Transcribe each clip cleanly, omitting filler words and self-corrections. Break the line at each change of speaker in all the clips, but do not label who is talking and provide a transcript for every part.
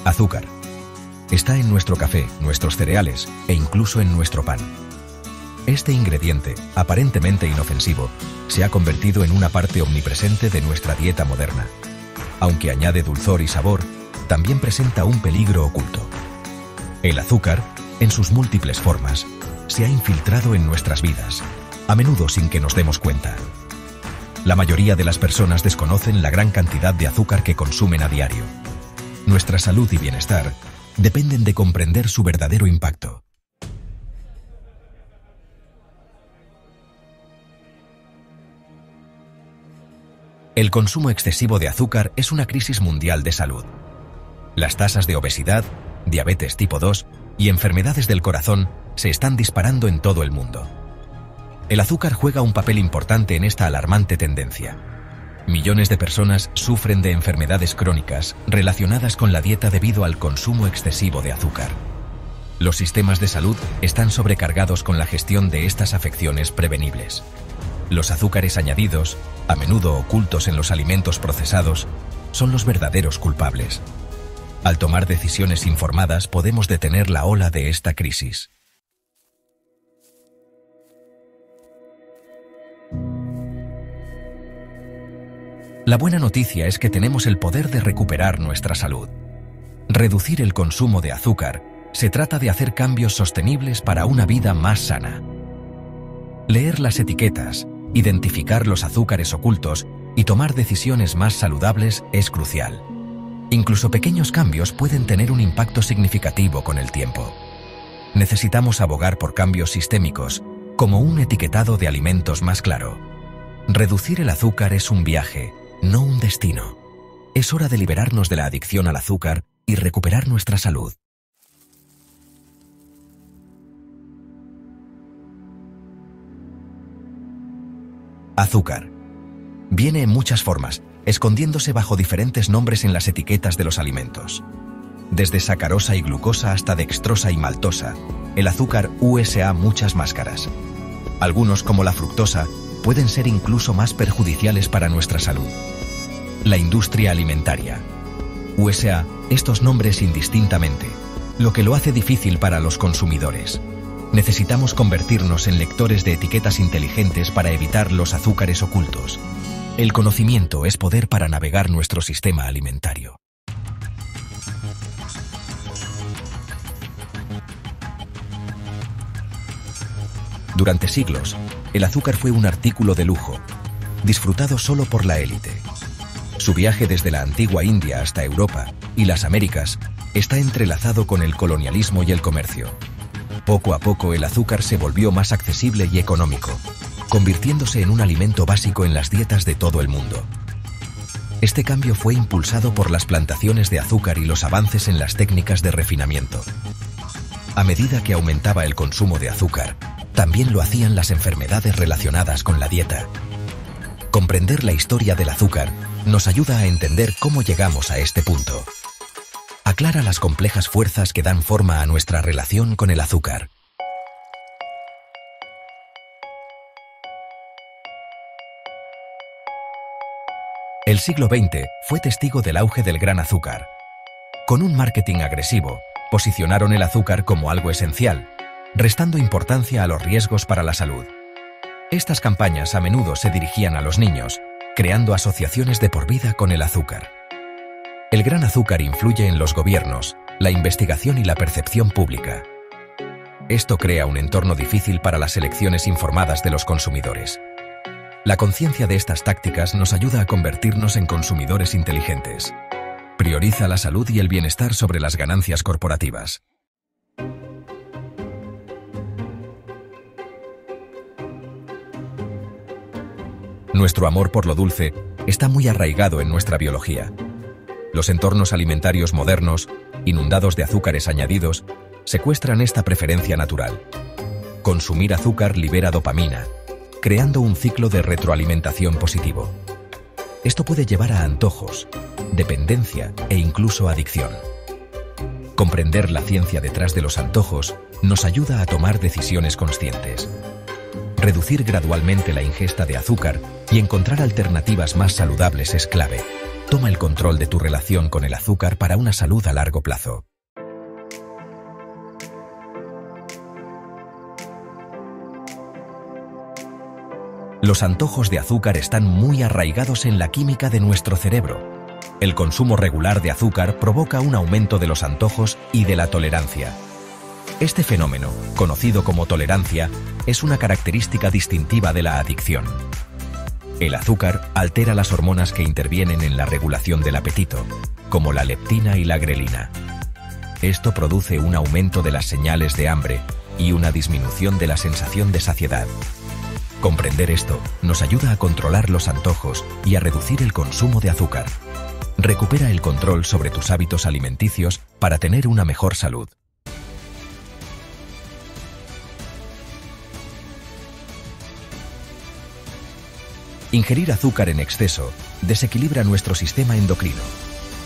Azúcar. Está en nuestro café, nuestros cereales e incluso en nuestro pan. Este ingrediente, aparentemente inofensivo, se ha convertido en una parte omnipresente de nuestra dieta moderna. Aunque añade dulzor y sabor, también presenta un peligro oculto. El azúcar, en sus múltiples formas, se ha infiltrado en nuestras vidas, a menudo sin que nos demos cuenta. La mayoría de las personas desconocen la gran cantidad de azúcar que consumen a diario. Nuestra salud y bienestar dependen de comprender su verdadero impacto. El consumo excesivo de azúcar es una crisis mundial de salud. Las tasas de obesidad, diabetes tipo 2 y enfermedades del corazón se están disparando en todo el mundo. El azúcar juega un papel importante en esta alarmante tendencia. Millones de personas sufren de enfermedades crónicas relacionadas con la dieta debido al consumo excesivo de azúcar. Los sistemas de salud están sobrecargados con la gestión de estas afecciones prevenibles. Los azúcares añadidos, a menudo ocultos en los alimentos procesados, son los verdaderos culpables. Al tomar decisiones informadas podemos detener la ola de esta crisis. La buena noticia es que tenemos el poder de recuperar nuestra salud. Reducir el consumo de azúcar se trata de hacer cambios sostenibles para una vida más sana. Leer las etiquetas, identificar los azúcares ocultos y tomar decisiones más saludables es crucial. Incluso pequeños cambios pueden tener un impacto significativo con el tiempo. Necesitamos abogar por cambios sistémicos, como un etiquetado de alimentos más claro. Reducir el azúcar es un viaje, no un destino. Es hora de liberarnos de la adicción al azúcar y recuperar nuestra salud. Azúcar. Viene en muchas formas, escondiéndose bajo diferentes nombres en las etiquetas de los alimentos. Desde sacarosa y glucosa hasta dextrosa y maltosa, el azúcar usa muchas máscaras. Algunos, como la fructosa, pueden ser incluso más perjudiciales para nuestra salud. La industria alimentaria usa estos nombres indistintamente, lo que lo hace difícil para los consumidores. Necesitamos convertirnos en lectores de etiquetas inteligentes para evitar los azúcares ocultos. El conocimiento es poder para navegar nuestro sistema alimentario. Durante siglos, el azúcar fue un artículo de lujo, disfrutado solo por la élite. Su viaje desde la antigua India hasta Europa y las Américas está entrelazado con el colonialismo y el comercio. Poco a poco el azúcar se volvió más accesible y económico, convirtiéndose en un alimento básico en las dietas de todo el mundo. Este cambio fue impulsado por las plantaciones de azúcar y los avances en las técnicas de refinamiento. A medida que aumentaba el consumo de azúcar, también lo hacían las enfermedades relacionadas con la dieta. Comprender la historia del azúcar nos ayuda a entender cómo llegamos a este punto. Aclara las complejas fuerzas que dan forma a nuestra relación con el azúcar. El siglo XX fue testigo del auge del gran azúcar. Con un marketing agresivo, posicionaron el azúcar como algo esencial, restando importancia a los riesgos para la salud. Estas campañas a menudo se dirigían a los niños, creando asociaciones de por vida con el azúcar. El gran azúcar influye en los gobiernos, la investigación y la percepción pública. Esto crea un entorno difícil para las elecciones informadas de los consumidores. La conciencia de estas tácticas nos ayuda a convertirnos en consumidores inteligentes. Prioriza la salud y el bienestar sobre las ganancias corporativas. Nuestro amor por lo dulce está muy arraigado en nuestra biología. Los entornos alimentarios modernos, inundados de azúcares añadidos, secuestran esta preferencia natural. Consumir azúcar libera dopamina, creando un ciclo de retroalimentación positivo. Esto puede llevar a antojos, dependencia e incluso adicción. Comprender la ciencia detrás de los antojos nos ayuda a tomar decisiones conscientes. Reducir gradualmente la ingesta de azúcar y encontrar alternativas más saludables es clave. Toma el control de tu relación con el azúcar para una salud a largo plazo. Los antojos de azúcar están muy arraigados en la química de nuestro cerebro. El consumo regular de azúcar provoca un aumento de los antojos y de la tolerancia. Este fenómeno, conocido como tolerancia, es una característica distintiva de la adicción. El azúcar altera las hormonas que intervienen en la regulación del apetito, como la leptina y la grelina. Esto produce un aumento de las señales de hambre y una disminución de la sensación de saciedad. Comprender esto nos ayuda a controlar los antojos y a reducir el consumo de azúcar. Recupera el control sobre tus hábitos alimenticios para tener una mejor salud. Ingerir azúcar en exceso desequilibra nuestro sistema endocrino.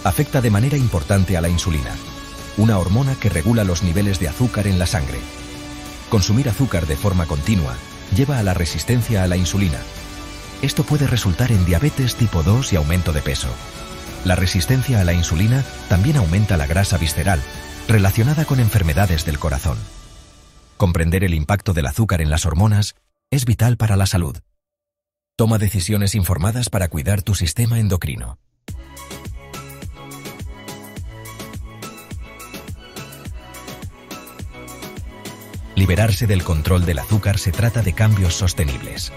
Afecta de manera importante a la insulina, una hormona que regula los niveles de azúcar en la sangre. Consumir azúcar de forma continua lleva a la resistencia a la insulina. Esto puede resultar en diabetes tipo 2 y aumento de peso. La resistencia a la insulina también aumenta la grasa visceral, relacionada con enfermedades del corazón. Comprender el impacto del azúcar en las hormonas es vital para la salud. Toma decisiones informadas para cuidar tu sistema endocrino. Liberarse del control del azúcar se trata de cambios sostenibles.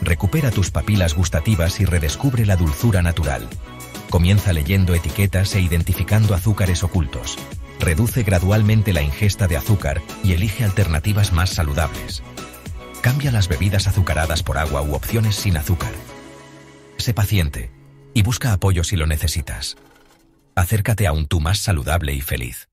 Recupera tus papilas gustativas y redescubre la dulzura natural. Comienza leyendo etiquetas e identificando azúcares ocultos. Reduce gradualmente la ingesta de azúcar y elige alternativas más saludables. Cambia las bebidas azucaradas por agua u opciones sin azúcar. Sé paciente y busca apoyo si lo necesitas. Acércate a un tú más saludable y feliz.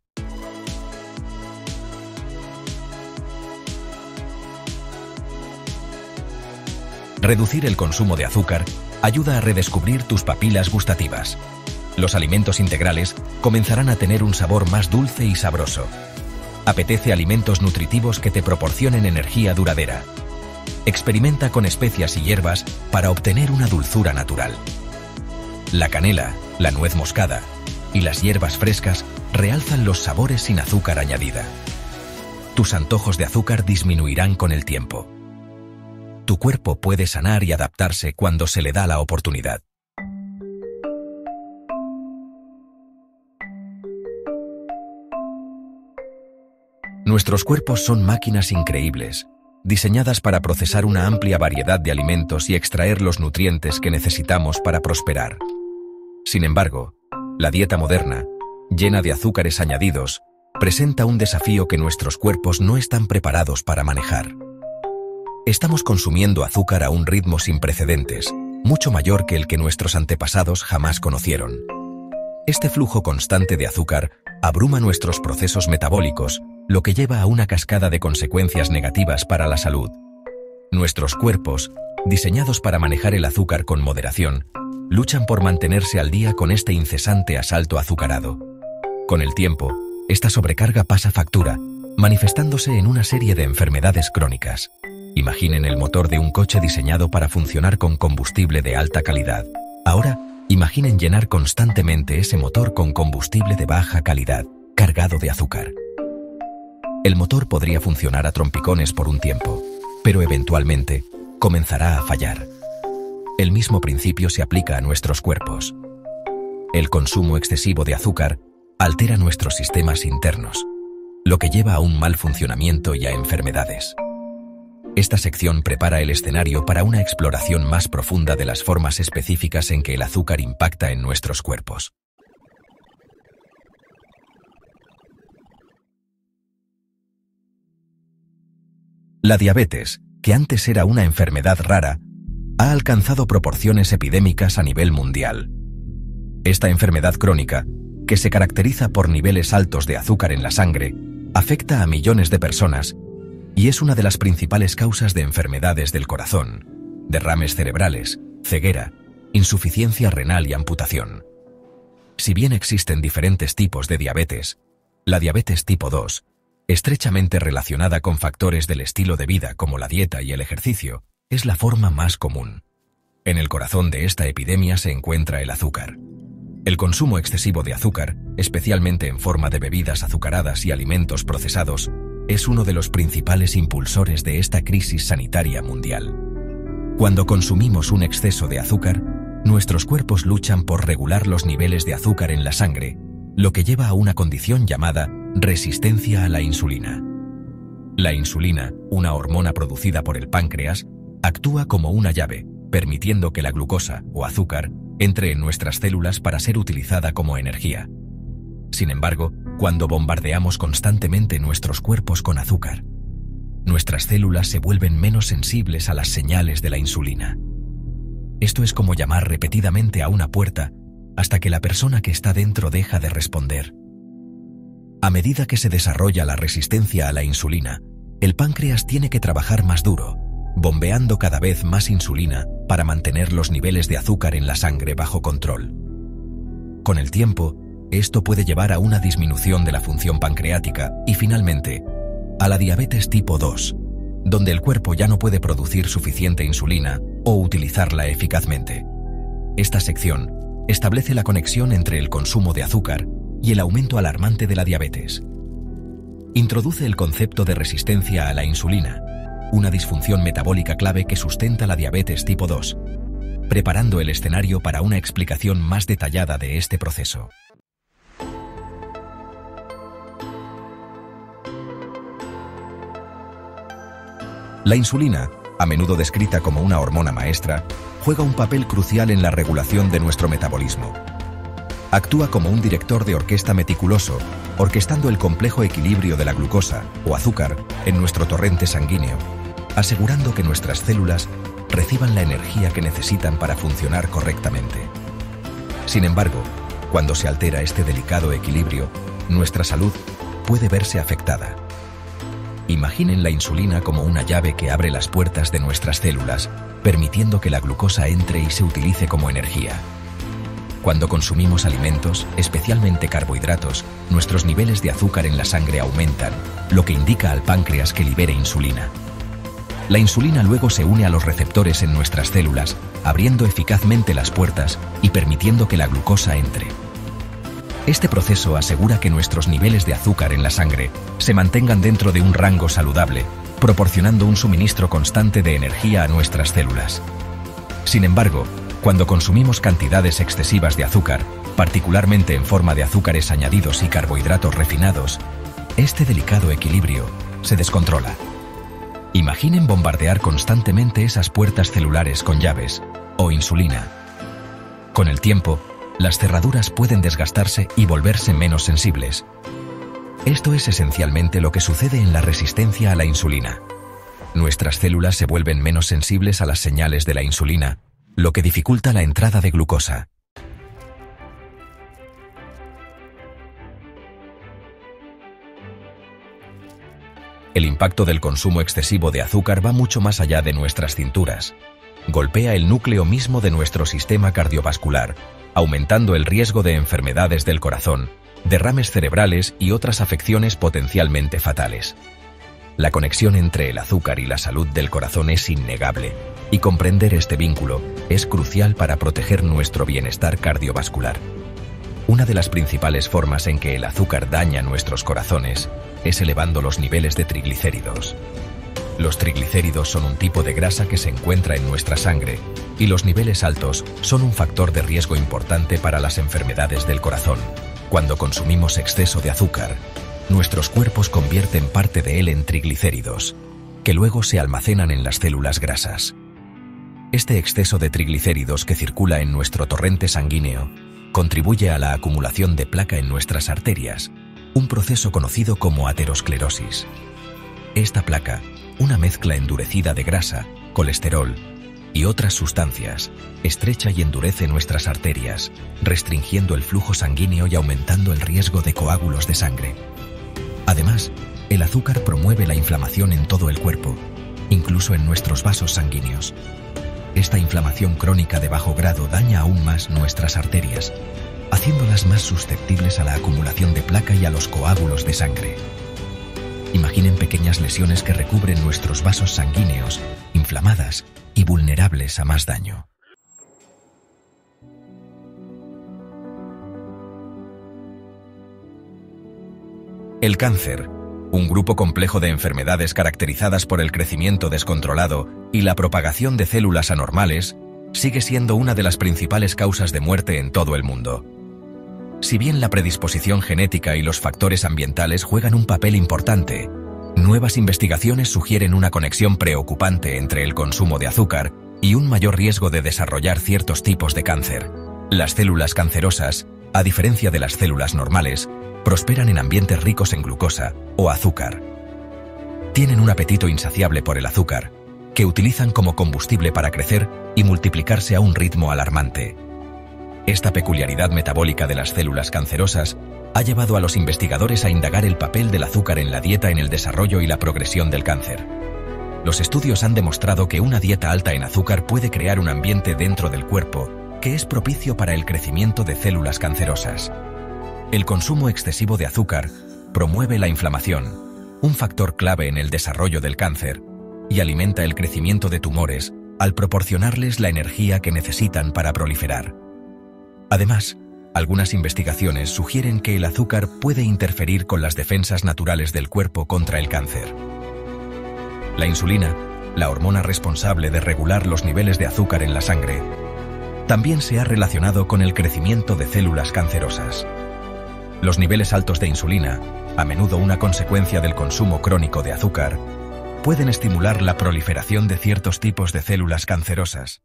Reducir el consumo de azúcar ayuda a redescubrir tus papilas gustativas. Los alimentos integrales comenzarán a tener un sabor más dulce y sabroso. Apetece alimentos nutritivos que te proporcionen energía duradera. Experimenta con especias y hierbas para obtener una dulzura natural. La canela, la nuez moscada y las hierbas frescas realzan los sabores sin azúcar añadida. Tus antojos de azúcar disminuirán con el tiempo. Tu cuerpo puede sanar y adaptarse cuando se le da la oportunidad. Nuestros cuerpos son máquinas increíbles, diseñadas para procesar una amplia variedad de alimentos y extraer los nutrientes que necesitamos para prosperar. Sin embargo, la dieta moderna, llena de azúcares añadidos, presenta un desafío que nuestros cuerpos no están preparados para manejar. Estamos consumiendo azúcar a un ritmo sin precedentes, mucho mayor que el que nuestros antepasados jamás conocieron. Este flujo constante de azúcar abruma nuestros procesos metabólicos, lo que lleva a una cascada de consecuencias negativas para la salud. Nuestros cuerpos, diseñados para manejar el azúcar con moderación, luchan por mantenerse al día con este incesante asalto azucarado. Con el tiempo, esta sobrecarga pasa factura, manifestándose en una serie de enfermedades crónicas. Imaginen el motor de un coche diseñado para funcionar con combustible de alta calidad. Ahora, imaginen llenar constantemente ese motor con combustible de baja calidad, cargado de azúcar. El motor podría funcionar a trompicones por un tiempo, pero eventualmente comenzará a fallar. El mismo principio se aplica a nuestros cuerpos. El consumo excesivo de azúcar altera nuestros sistemas internos, lo que lleva a un mal funcionamiento y a enfermedades. Esta sección prepara el escenario para una exploración más profunda de las formas específicas en que el azúcar impacta en nuestros cuerpos. La diabetes, que antes era una enfermedad rara, ha alcanzado proporciones epidémicas a nivel mundial. Esta enfermedad crónica, que se caracteriza por niveles altos de azúcar en la sangre, afecta a millones de personas y es una de las principales causas de enfermedades del corazón, derrames cerebrales, ceguera, insuficiencia renal y amputación. Si bien existen diferentes tipos de diabetes, la diabetes tipo 2, estrechamente relacionada con factores del estilo de vida como la dieta y el ejercicio, es la forma más común. En el corazón de esta epidemia se encuentra el azúcar. El consumo excesivo de azúcar, especialmente en forma de bebidas azucaradas y alimentos procesados, es uno de los principales impulsores de esta crisis sanitaria mundial. Cuando consumimos un exceso de azúcar, nuestros cuerpos luchan por regular los niveles de azúcar en la sangre, lo que lleva a una condición llamada resistencia a la insulina. La insulina, una hormona producida por el páncreas, actúa como una llave, permitiendo que la glucosa o azúcar entre en nuestras células para ser utilizada como energía. Sin embargo, cuando bombardeamos constantemente nuestros cuerpos con azúcar, nuestras células se vuelven menos sensibles a las señales de la insulina. Esto es como llamar repetidamente a una puerta hasta que la persona que está dentro deja de responder. A medida que se desarrolla la resistencia a la insulina, el páncreas tiene que trabajar más duro, bombeando cada vez más insulina para mantener los niveles de azúcar en la sangre bajo control. Con el tiempo, esto puede llevar a una disminución de la función pancreática y finalmente, a la diabetes tipo 2, donde el cuerpo ya no puede producir suficiente insulina o utilizarla eficazmente. Esta sección establece la conexión entre el consumo de azúcar y el aumento alarmante de la diabetes. Introduce el concepto de resistencia a la insulina, una disfunción metabólica clave que sustenta la diabetes tipo 2, preparando el escenario para una explicación más detallada de este proceso. La insulina, a menudo descrita como una hormona maestra, juega un papel crucial en la regulación de nuestro metabolismo. Actúa como un director de orquesta meticuloso, orquestando el complejo equilibrio de la glucosa o azúcar en nuestro torrente sanguíneo, asegurando que nuestras células reciban la energía que necesitan para funcionar correctamente. Sin embargo, cuando se altera este delicado equilibrio, nuestra salud puede verse afectada. Imaginen la insulina como una llave que abre las puertas de nuestras células, permitiendo que la glucosa entre y se utilice como energía. Cuando consumimos alimentos, especialmente carbohidratos, nuestros niveles de azúcar en la sangre aumentan, lo que indica al páncreas que libere insulina. La insulina luego se une a los receptores en nuestras células, abriendo eficazmente las puertas y permitiendo que la glucosa entre. Este proceso asegura que nuestros niveles de azúcar en la sangre se mantengan dentro de un rango saludable, proporcionando un suministro constante de energía a nuestras células. Sin embargo, cuando consumimos cantidades excesivas de azúcar, particularmente en forma de azúcares añadidos y carbohidratos refinados, este delicado equilibrio se descontrola. Imaginen bombardear constantemente esas puertas celulares con llaves o insulina. Con el tiempo, las cerraduras pueden desgastarse y volverse menos sensibles. Esto es esencialmente lo que sucede en la resistencia a la insulina. Nuestras células se vuelven menos sensibles a las señales de la insulina, lo que dificulta la entrada de glucosa. El impacto del consumo excesivo de azúcar va mucho más allá de nuestras cinturas. Golpea el núcleo mismo de nuestro sistema cardiovascular, aumentando el riesgo de enfermedades del corazón, derrames cerebrales y otras afecciones potencialmente fatales. La conexión entre el azúcar y la salud del corazón es innegable, y comprender este vínculo es crucial para proteger nuestro bienestar cardiovascular. Una de las principales formas en que el azúcar daña nuestros corazones es elevando los niveles de triglicéridos. Los triglicéridos son un tipo de grasa que se encuentra en nuestra sangre, y los niveles altos son un factor de riesgo importante para las enfermedades del corazón. Cuando consumimos exceso de azúcar, nuestros cuerpos convierten parte de él en triglicéridos, que luego se almacenan en las células grasas. Este exceso de triglicéridos que circula en nuestro torrente sanguíneo contribuye a la acumulación de placa en nuestras arterias, un proceso conocido como aterosclerosis. Esta placa, una mezcla endurecida de grasa, colesterol y otras sustancias, estrecha y endurece nuestras arterias, restringiendo el flujo sanguíneo y aumentando el riesgo de coágulos de sangre. Además, el azúcar promueve la inflamación en todo el cuerpo, incluso en nuestros vasos sanguíneos. Esta inflamación crónica de bajo grado daña aún más nuestras arterias, haciéndolas más susceptibles a la acumulación de placa y a los coágulos de sangre. Imaginen pequeñas lesiones que recubren nuestros vasos sanguíneos, inflamadas y vulnerables a más daño. El cáncer, un grupo complejo de enfermedades caracterizadas por el crecimiento descontrolado y la propagación de células anormales, sigue siendo una de las principales causas de muerte en todo el mundo. Si bien la predisposición genética y los factores ambientales juegan un papel importante, nuevas investigaciones sugieren una conexión preocupante entre el consumo de azúcar y un mayor riesgo de desarrollar ciertos tipos de cáncer. Las células cancerosas, a diferencia de las células normales, prosperan en ambientes ricos en glucosa o azúcar. Tienen un apetito insaciable por el azúcar, que utilizan como combustible para crecer y multiplicarse a un ritmo alarmante. Esta peculiaridad metabólica de las células cancerosas ha llevado a los investigadores a indagar el papel del azúcar en la dieta en el desarrollo y la progresión del cáncer. Los estudios han demostrado que una dieta alta en azúcar puede crear un ambiente dentro del cuerpo que es propicio para el crecimiento de células cancerosas. El consumo excesivo de azúcar promueve la inflamación, un factor clave en el desarrollo del cáncer, y alimenta el crecimiento de tumores al proporcionarles la energía que necesitan para proliferar. Además, algunas investigaciones sugieren que el azúcar puede interferir con las defensas naturales del cuerpo contra el cáncer. La insulina, la hormona responsable de regular los niveles de azúcar en la sangre, también se ha relacionado con el crecimiento de células cancerosas. Los niveles altos de insulina, a menudo una consecuencia del consumo crónico de azúcar, pueden estimular la proliferación de ciertos tipos de células cancerosas.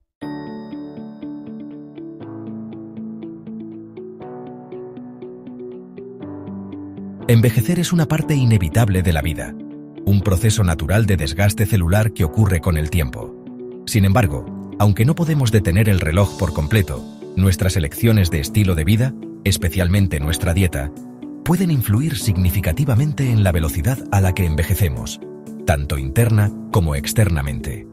Envejecer es una parte inevitable de la vida, un proceso natural de desgaste celular que ocurre con el tiempo. Sin embargo, aunque no podemos detener el reloj por completo, nuestras elecciones de estilo de vida, especialmente nuestra dieta, pueden influir significativamente en la velocidad a la que envejecemos, tanto interna como externamente.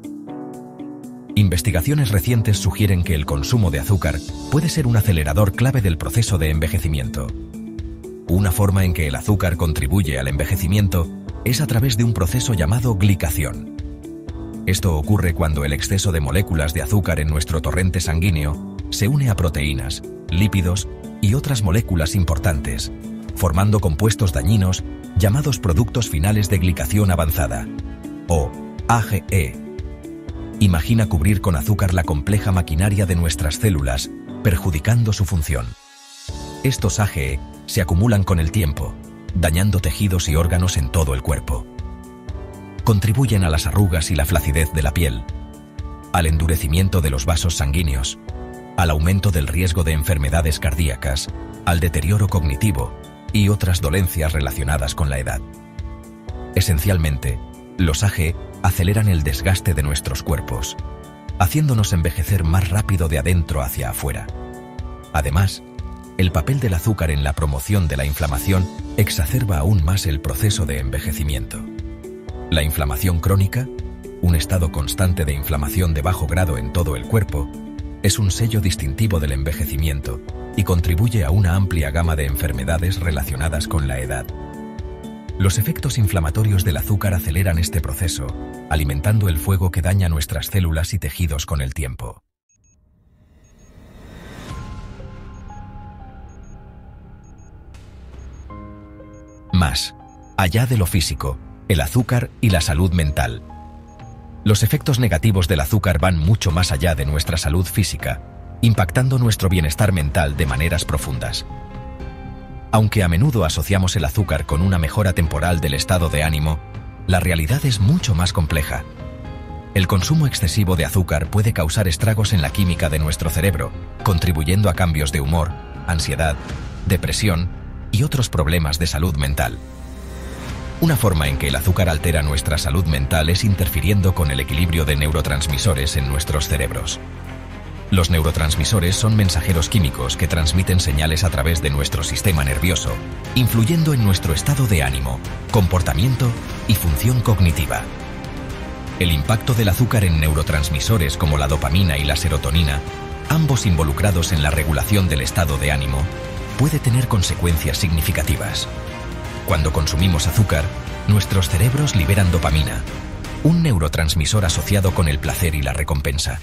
Investigaciones recientes sugieren que el consumo de azúcar puede ser un acelerador clave del proceso de envejecimiento. Una forma en que el azúcar contribuye al envejecimiento es a través de un proceso llamado glicación. Esto ocurre cuando el exceso de moléculas de azúcar en nuestro torrente sanguíneo se une a proteínas, lípidos y otras moléculas importantes, formando compuestos dañinos llamados productos finales de glicación avanzada, o AGE. Imagina cubrir con azúcar la compleja maquinaria de nuestras células, perjudicando su función. Estos AGE se acumulan con el tiempo, dañando tejidos y órganos en todo el cuerpo. Contribuyen a las arrugas y la flacidez de la piel, al endurecimiento de los vasos sanguíneos, al aumento del riesgo de enfermedades cardíacas, al deterioro cognitivo y otras dolencias relacionadas con la edad. Esencialmente, los AGE aceleran el desgaste de nuestros cuerpos, haciéndonos envejecer más rápido de adentro hacia afuera. Además, el papel del azúcar en la promoción de la inflamación exacerba aún más el proceso de envejecimiento. La inflamación crónica, un estado constante de inflamación de bajo grado en todo el cuerpo, es un sello distintivo del envejecimiento y contribuye a una amplia gama de enfermedades relacionadas con la edad. Los efectos inflamatorios del azúcar aceleran este proceso, alimentando el fuego que daña nuestras células y tejidos con el tiempo. Más allá de lo físico, el azúcar y la salud mental. Los efectos negativos del azúcar van mucho más allá de nuestra salud física, impactando nuestro bienestar mental de maneras profundas. Aunque a menudo asociamos el azúcar con una mejora temporal del estado de ánimo, la realidad es mucho más compleja. El consumo excesivo de azúcar puede causar estragos en la química de nuestro cerebro, contribuyendo a cambios de humor, ansiedad, depresión y otros problemas de salud mental. Una forma en que el azúcar altera nuestra salud mental es interfiriendo con el equilibrio de neurotransmisores en nuestros cerebros. Los neurotransmisores son mensajeros químicos que transmiten señales a través de nuestro sistema nervioso, influyendo en nuestro estado de ánimo, comportamiento y función cognitiva. El impacto del azúcar en neurotransmisores como la dopamina y la serotonina, ambos involucrados en la regulación del estado de ánimo, puede tener consecuencias significativas. Cuando consumimos azúcar, nuestros cerebros liberan dopamina, un neurotransmisor asociado con el placer y la recompensa.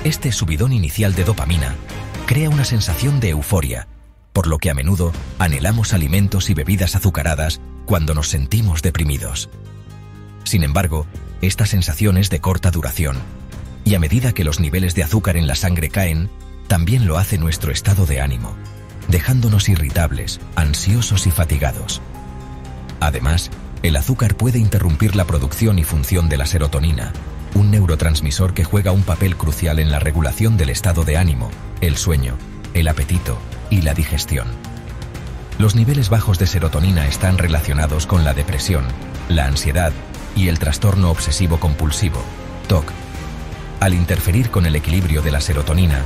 Este subidón inicial de dopamina crea una sensación de euforia, por lo que a menudo anhelamos alimentos y bebidas azucaradas cuando nos sentimos deprimidos. Sin embargo, esta sensación es de corta duración, y a medida que los niveles de azúcar en la sangre caen, también lo hace nuestro estado de ánimo, dejándonos irritables, ansiosos y fatigados. Además, el azúcar puede interrumpir la producción y función de la serotonina, un neurotransmisor que juega un papel crucial en la regulación del estado de ánimo, el sueño, el apetito y la digestión. Los niveles bajos de serotonina están relacionados con la depresión, la ansiedad y el trastorno obsesivo-compulsivo, TOC. Al interferir con el equilibrio de la serotonina,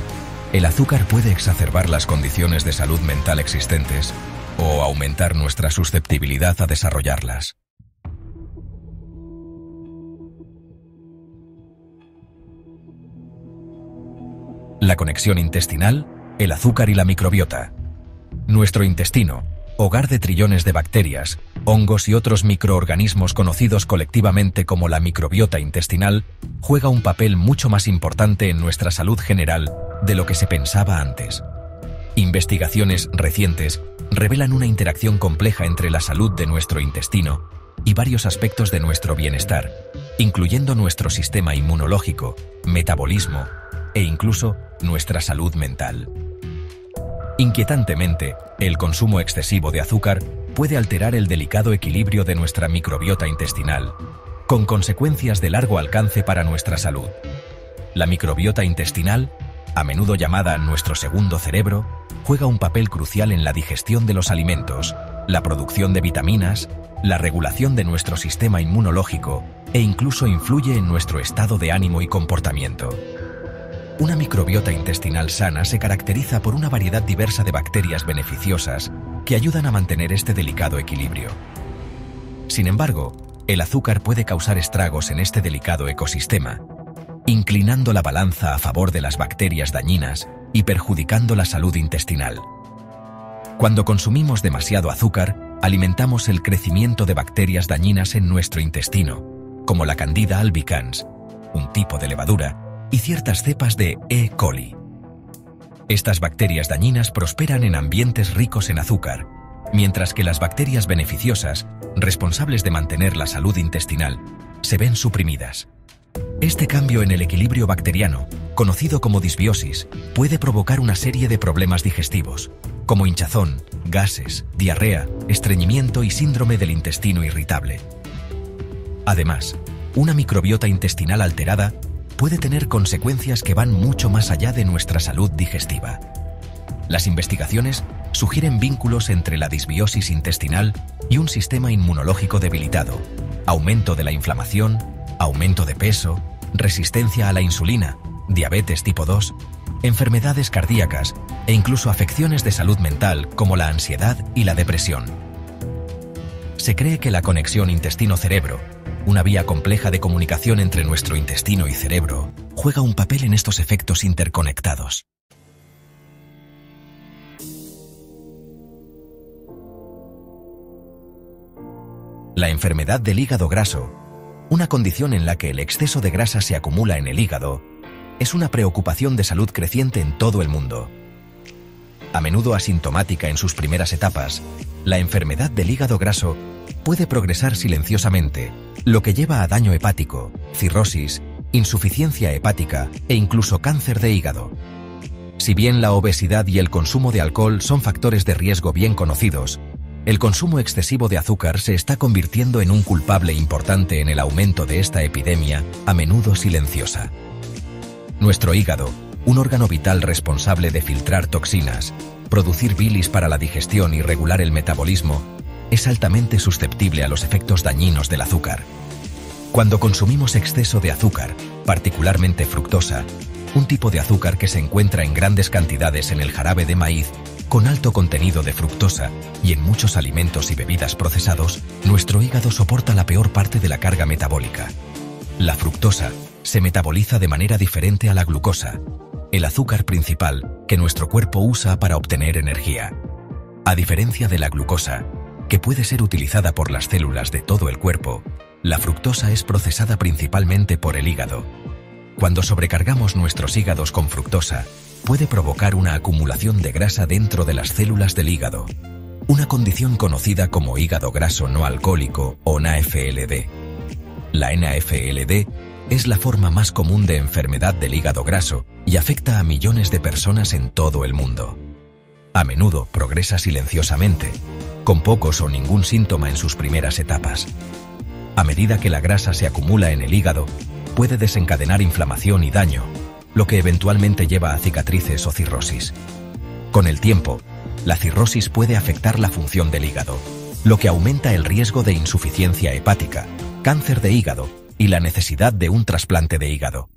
el azúcar puede exacerbar las condiciones de salud mental existentes o aumentar nuestra susceptibilidad a desarrollarlas. La conexión intestinal, el azúcar y la microbiota. Nuestro intestino, hogar de trillones de bacterias, hongos y otros microorganismos conocidos colectivamente como la microbiota intestinal, juega un papel mucho más importante en nuestra salud general de lo que se pensaba antes. Investigaciones recientes revelan una interacción compleja entre la salud de nuestro intestino y varios aspectos de nuestro bienestar, incluyendo nuestro sistema inmunológico, metabolismo e incluso nuestra salud mental. Inquietantemente, el consumo excesivo de azúcar puede alterar el delicado equilibrio de nuestra microbiota intestinal, con consecuencias de largo alcance para nuestra salud. La microbiota intestinal, a menudo llamada nuestro segundo cerebro, juega un papel crucial en la digestión de los alimentos, la producción de vitaminas, la regulación de nuestro sistema inmunológico e incluso influye en nuestro estado de ánimo y comportamiento. Una microbiota intestinal sana se caracteriza por una variedad diversa de bacterias beneficiosas que ayudan a mantener este delicado equilibrio. Sin embargo, el azúcar puede causar estragos en este delicado ecosistema, inclinando la balanza a favor de las bacterias dañinas y perjudicando la salud intestinal. Cuando consumimos demasiado azúcar, alimentamos el crecimiento de bacterias dañinas en nuestro intestino, como la Candida albicans, un tipo de levadura, y ciertas cepas de E. coli. Estas bacterias dañinas prosperan en ambientes ricos en azúcar, mientras que las bacterias beneficiosas, responsables de mantener la salud intestinal, se ven suprimidas. Este cambio en el equilibrio bacteriano, conocido como disbiosis, puede provocar una serie de problemas digestivos, como hinchazón, gases, diarrea, estreñimiento y síndrome del intestino irritable. Además, una microbiota intestinal alterada puede tener consecuencias que van mucho más allá de nuestra salud digestiva. Las investigaciones sugieren vínculos entre la disbiosis intestinal y un sistema inmunológico debilitado, aumento de la inflamación, aumento de peso, resistencia a la insulina, diabetes tipo 2, enfermedades cardíacas e incluso afecciones de salud mental como la ansiedad y la depresión. Se cree que la conexión intestino-cerebro, una vía compleja de comunicación entre nuestro intestino y cerebro, juega un papel en estos efectos interconectados. La enfermedad del hígado graso, una condición en la que el exceso de grasa se acumula en el hígado, es una preocupación de salud creciente en todo el mundo. A menudo asintomática en sus primeras etapas, la enfermedad del hígado graso puede progresar silenciosamente, lo que lleva a daño hepático, cirrosis, insuficiencia hepática e incluso cáncer de hígado. Si bien la obesidad y el consumo de alcohol son factores de riesgo bien conocidos, el consumo excesivo de azúcar se está convirtiendo en un culpable importante en el aumento de esta epidemia, a menudo silenciosa. Nuestro hígado, un órgano vital responsable de filtrar toxinas, producir bilis para la digestión y regular el metabolismo, es altamente susceptible a los efectos dañinos del azúcar. Cuando consumimos exceso de azúcar, particularmente fructosa, un tipo de azúcar que se encuentra en grandes cantidades en el jarabe de maíz, con alto contenido de fructosa y en muchos alimentos y bebidas procesados, nuestro hígado soporta la peor parte de la carga metabólica. La fructosa se metaboliza de manera diferente a la glucosa, el azúcar principal que nuestro cuerpo usa para obtener energía. A diferencia de la glucosa, que puede ser utilizada por las células de todo el cuerpo, la fructosa es procesada principalmente por el hígado. Cuando sobrecargamos nuestros hígados con fructosa, puede provocar una acumulación de grasa dentro de las células del hígado, una condición conocida como hígado graso no alcohólico o NAFLD. La NAFLD es la forma más común de enfermedad del hígado graso y afecta a millones de personas en todo el mundo. A menudo progresa silenciosamente, con pocos o ningún síntoma en sus primeras etapas. A medida que la grasa se acumula en el hígado, puede desencadenar inflamación y daño, lo que eventualmente lleva a cicatrices o cirrosis. Con el tiempo, la cirrosis puede afectar la función del hígado, lo que aumenta el riesgo de insuficiencia hepática, cáncer de hígado y la necesidad de un trasplante de hígado.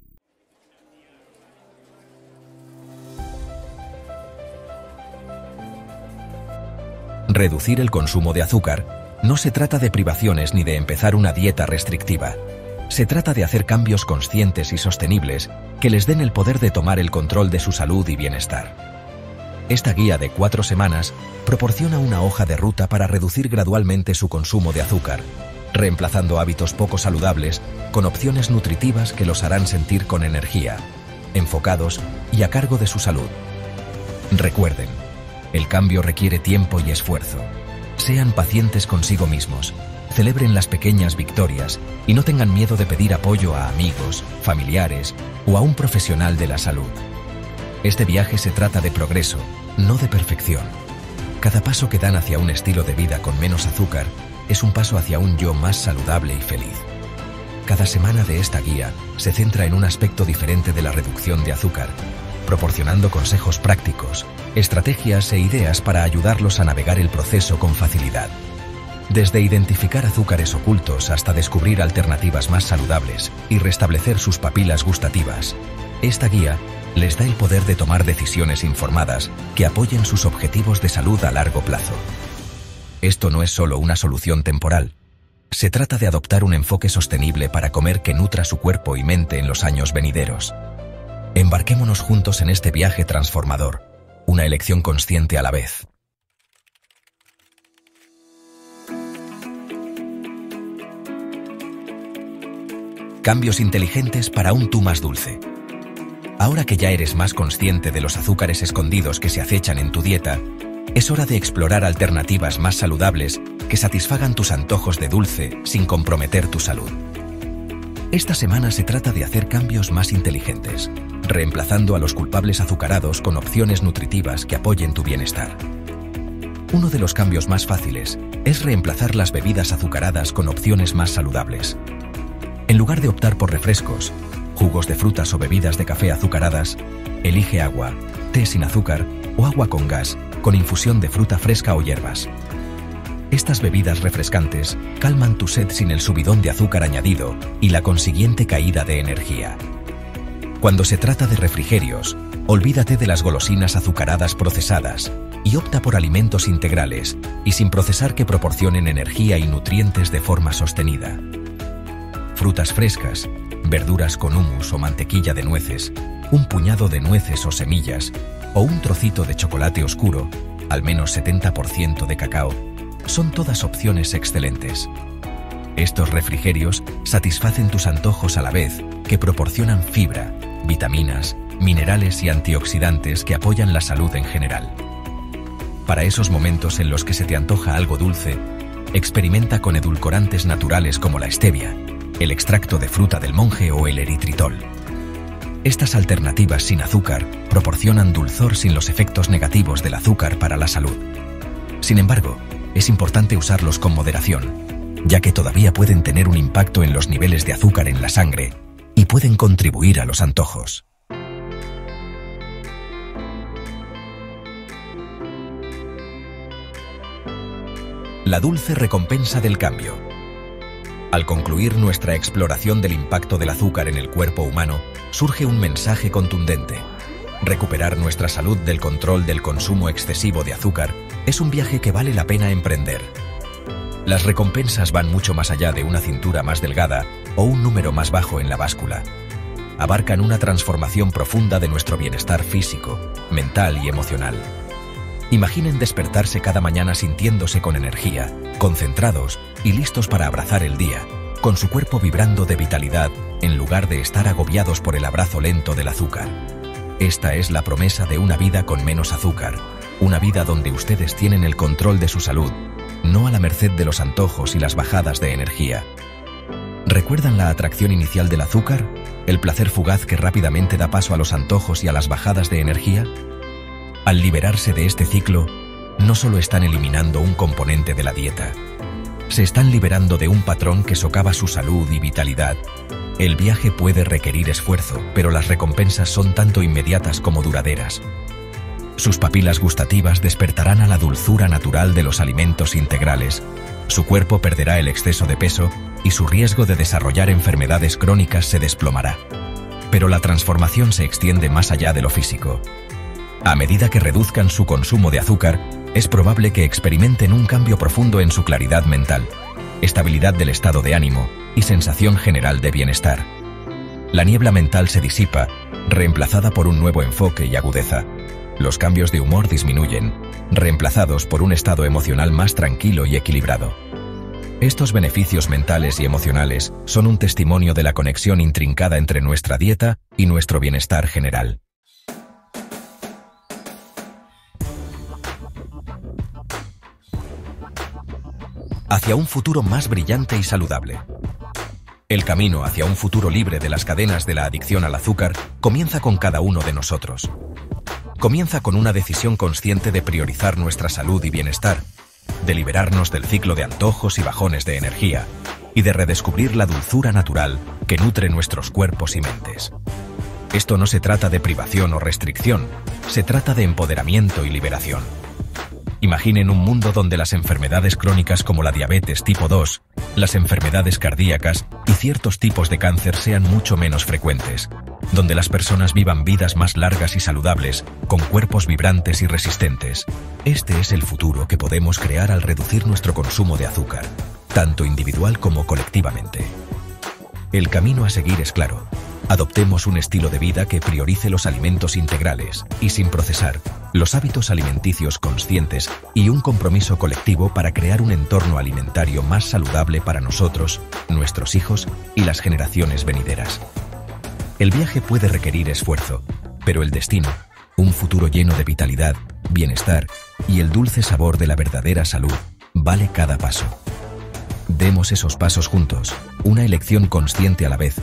Reducir el consumo de azúcar no se trata de privaciones ni de empezar una dieta restrictiva. Se trata de hacer cambios conscientes y sostenibles que les den el poder de tomar el control de su salud y bienestar. Esta guía de 4 semanas proporciona una hoja de ruta para reducir gradualmente su consumo de azúcar, reemplazando hábitos poco saludables con opciones nutritivas que los harán sentir con energía, enfocados y a cargo de su salud. Recuerden, el cambio requiere tiempo y esfuerzo. Sean pacientes consigo mismos, celebren las pequeñas victorias y no tengan miedo de pedir apoyo a amigos, familiares o a un profesional de la salud. Este viaje se trata de progreso, no de perfección. Cada paso que dan hacia un estilo de vida con menos azúcar es un paso hacia un yo más saludable y feliz. Cada semana de esta guía se centra en un aspecto diferente de la reducción de azúcar, proporcionando consejos prácticos, estrategias e ideas para ayudarlos a navegar el proceso con facilidad. Desde identificar azúcares ocultos hasta descubrir alternativas más saludables y restablecer sus papilas gustativas, esta guía les da el poder de tomar decisiones informadas que apoyen sus objetivos de salud a largo plazo. Esto no es solo una solución temporal. Se trata de adoptar un enfoque sostenible para comer que nutra su cuerpo y mente en los años venideros. Embarquémonos juntos en este viaje transformador, una elección consciente a la vez. Cambios inteligentes para un tú más dulce. Ahora que ya eres más consciente de los azúcares escondidos que se acechan en tu dieta, es hora de explorar alternativas más saludables que satisfagan tus antojos de dulce sin comprometer tu salud. Esta semana se trata de hacer cambios más inteligentes, reemplazando a los culpables azucarados con opciones nutritivas que apoyen tu bienestar. Uno de los cambios más fáciles es reemplazar las bebidas azucaradas con opciones más saludables. En lugar de optar por refrescos, jugos de frutas o bebidas de café azucaradas, elige agua, té sin azúcar o agua con gas, con infusión de fruta fresca o hierbas. Estas bebidas refrescantes calman tu sed sin el subidón de azúcar añadido y la consiguiente caída de energía. Cuando se trata de refrigerios, olvídate de las golosinas azucaradas procesadas y opta por alimentos integrales y sin procesar que proporcionen energía y nutrientes de forma sostenida. Frutas frescas, verduras con hummus o mantequilla de nueces, un puñado de nueces o semillas, o un trocito de chocolate oscuro, al menos 70% de cacao, son todas opciones excelentes. Estos refrigerios satisfacen tus antojos a la vez que proporcionan fibra, vitaminas, minerales y antioxidantes que apoyan la salud en general. Para esos momentos en los que se te antoja algo dulce, experimenta con edulcorantes naturales como la stevia, el extracto de fruta del monje o el eritritol. Estas alternativas sin azúcar proporcionan dulzor sin los efectos negativos del azúcar para la salud. Sin embargo, es importante usarlos con moderación, ya que todavía pueden tener un impacto en los niveles de azúcar en la sangre y pueden contribuir a los antojos. La dulce recompensa del cambio. Al concluir nuestra exploración del impacto del azúcar en el cuerpo humano, surge un mensaje contundente. Recuperar nuestra salud del control del consumo excesivo de azúcar es un viaje que vale la pena emprender. Las recompensas van mucho más allá de una cintura más delgada o un número más bajo en la báscula. Abarcan una transformación profunda de nuestro bienestar físico, mental y emocional. Imaginen despertarse cada mañana sintiéndose con energía, concentrados y listos para abrazar el día, con su cuerpo vibrando de vitalidad en lugar de estar agobiados por el abrazo lento del azúcar. Esta es la promesa de una vida con menos azúcar, una vida donde ustedes tienen el control de su salud, no a la merced de los antojos y las bajadas de energía. ¿Recuerdan la atracción inicial del azúcar? ¿El placer fugaz que rápidamente da paso a los antojos y a las bajadas de energía? Al liberarse de este ciclo, no solo están eliminando un componente de la dieta, se están liberando de un patrón que socava su salud y vitalidad. El viaje puede requerir esfuerzo, pero las recompensas son tanto inmediatas como duraderas. Sus papilas gustativas despertarán a la dulzura natural de los alimentos integrales, su cuerpo perderá el exceso de peso y su riesgo de desarrollar enfermedades crónicas se desplomará. Pero la transformación se extiende más allá de lo físico. A medida que reduzcan su consumo de azúcar, es probable que experimenten un cambio profundo en su claridad mental, estabilidad del estado de ánimo y sensación general de bienestar. La niebla mental se disipa, reemplazada por un nuevo enfoque y agudeza. Los cambios de humor disminuyen, reemplazados por un estado emocional más tranquilo y equilibrado. Estos beneficios mentales y emocionales son un testimonio de la conexión intrincada entre nuestra dieta y nuestro bienestar general. Hacia un futuro más brillante y saludable. El camino hacia un futuro libre de las cadenas de la adicción al azúcar comienza con cada uno de nosotros. Comienza con una decisión consciente de priorizar nuestra salud y bienestar, de liberarnos del ciclo de antojos y bajones de energía, y de redescubrir la dulzura natural que nutre nuestros cuerpos y mentes. Esto no se trata de privación o restricción, se trata de empoderamiento y liberación. Imaginen un mundo donde las enfermedades crónicas como la diabetes tipo 2, las enfermedades cardíacas y ciertos tipos de cáncer sean mucho menos frecuentes, donde las personas vivan vidas más largas y saludables, con cuerpos vibrantes y resistentes. Este es el futuro que podemos crear al reducir nuestro consumo de azúcar, tanto individual como colectivamente. El camino a seguir es claro. Adoptemos un estilo de vida que priorice los alimentos integrales y sin procesar, los hábitos alimenticios conscientes y un compromiso colectivo para crear un entorno alimentario más saludable para nosotros, nuestros hijos y las generaciones venideras. El viaje puede requerir esfuerzo, pero el destino, un futuro lleno de vitalidad, bienestar y el dulce sabor de la verdadera salud, vale cada paso. Demos esos pasos juntos, una elección consciente a la vez,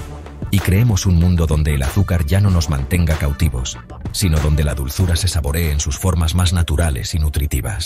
y creemos un mundo donde el azúcar ya no nos mantenga cautivos, sino donde la dulzura se saboree en sus formas más naturales y nutritivas.